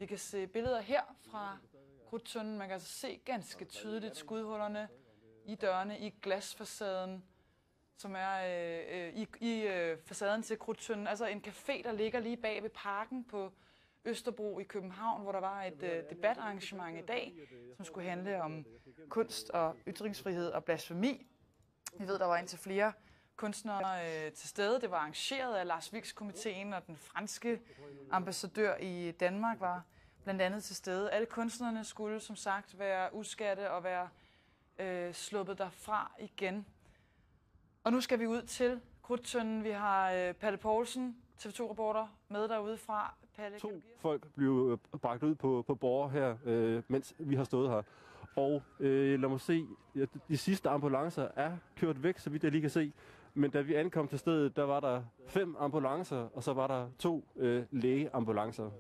Vi kan se billeder her fra Krudttønden. Man kan altså se ganske tydeligt skudhullerne i dørene i glasfacaden, som er i facaden til Krudttønden. Altså en café, der ligger lige bag ved parken på Østerbro i København, hvor der var et debatarrangement i dag, som skulle handle om kunst og ytringsfrihed og blasfemi. Vi ved, der var indtil flere kunstnere til stede. Det var arrangeret af Lars Vilks-komiteen, og den franske ambassadør i Danmark var blandt andet til stede. Alle kunstnerne skulle som sagt være udskatte og være sluppet derfra igen. Og nu skal vi ud til Krudttønden. Vi har Palle Poulsen, TV2-reporter, med derude fra. Palle, 2 folk blev bragt ud på borger her, mens vi har stået her. Og lad mig se, de sidste ambulancer er kørt væk, så vidt jeg lige kan se. Men da vi ankom til stedet, der var der 5 ambulancer, og så var der 2 lægeambulancer.